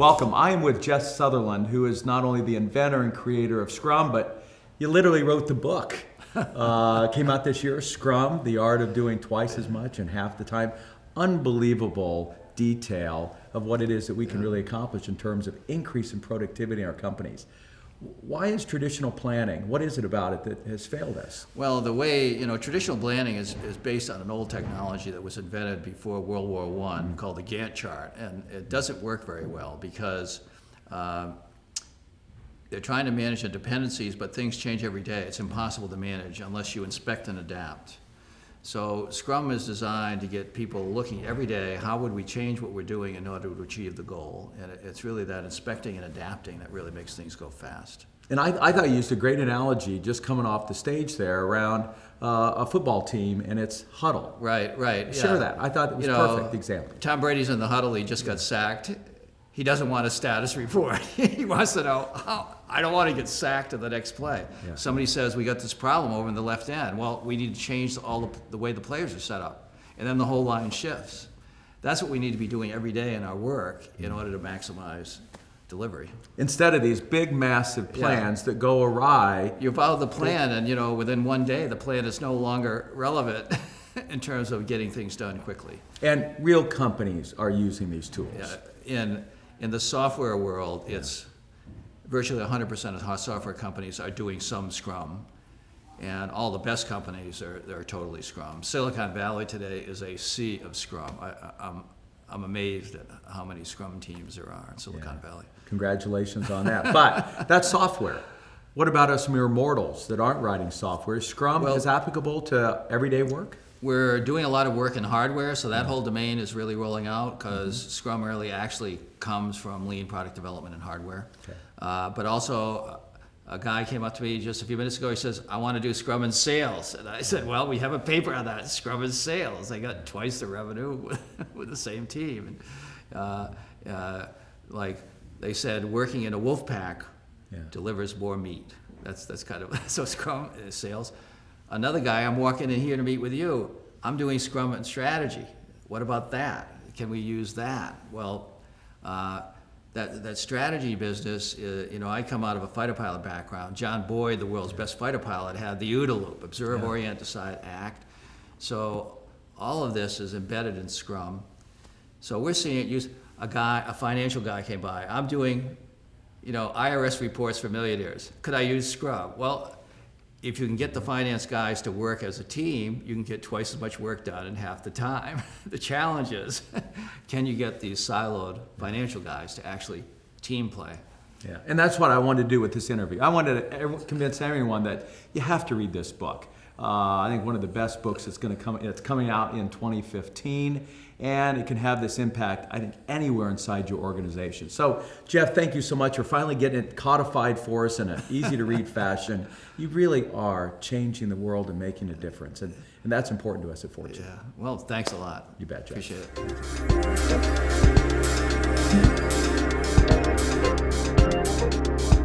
Welcome. I am with Jeff Sutherland, who is not only the inventor and creator of Scrum, but you literally wrote the book. Came out this year, Scrum, The Art of Doing Twice as Much in Half the Time. Unbelievable detail of what it is that we can really accomplish in terms of increase in productivity in our companies. Why is traditional planning, what is it about it that has failed us? Well, the way, traditional planning is based on an old technology that was invented before World War I called the Gantt chart. And it doesn't work very well because they're trying to manage the dependencies, but things change every day. It's impossible to manage unless you inspect and adapt. So Scrum is designed to get people looking every day, how would we change what we're doing in order to achieve the goal? And it's really that inspecting and adapting that really makes things go fast. And I thought you used a great analogy just coming off the stage there around a football team and its huddle. Right. Share that. I thought it was a perfect example. Tom Brady's in the huddle, he just got sacked. He doesn't want a status report. He wants to know, I don't want to get sacked to the next play. Yeah. Somebody says, we got this problem over in the left end. Well, we need to change the way the players are set up. And then the whole line shifts. That's what we need to be doing every day in our work in order to maximize delivery. Instead of these big, massive plans that go awry. You follow the plan, and within one day, the plan is no longer relevant in terms of getting things done quickly. And real companies are using these tools. In the software world, it's virtually 100% of software companies are doing some Scrum, and all the best companies are totally Scrum. Silicon Valley today is a sea of Scrum. I'm amazed at how many Scrum teams there are in Silicon Valley. Congratulations on that. But that's software. What about us mere mortals that aren't writing software? Is Scrum is applicable to everyday work? We're doing a lot of work in hardware, so that whole domain is really rolling out because Scrum really actually comes from lean product development and hardware. Okay. But also, a guy came up to me just a few minutes ago, he says, I want to do Scrum in sales. And I said, well, we have a paper on that, Scrum in sales. They got twice the revenue with the same team. And, like they said, working in a wolf pack delivers more meat. That's kind of, so Scrum is sales. Another guy, I'm walking in here to meet with you. I'm doing Scrum and strategy. What about that? Can we use that? Well, that strategy business, I come out of a fighter pilot background. John Boyd, the world's best fighter pilot, had the OODA loop, observe, orient, decide, act. So all of this is embedded in Scrum. So we're seeing it use, a financial guy came by. I'm doing, IRS reports for millionaires. Could I use Scrum? Well, if you can get the finance guys to work as a team, you can get twice as much work done in half the time. The challenge is, can you get these siloed financial guys to actually team play? Yeah, and that's what I wanted to do with this interview. I wanted to convince everyone that you have to read this book. I think one of the best books that's it's coming out in 2015, and it can have this impact, I think, anywhere inside your organization. So, Jeff, thank you so much for finally getting it codified for us in an easy-to-read fashion. You really are changing the world and making a difference, and that's important to us at Fortune. Yeah, well, thanks a lot. You bet, Jeff. Appreciate it.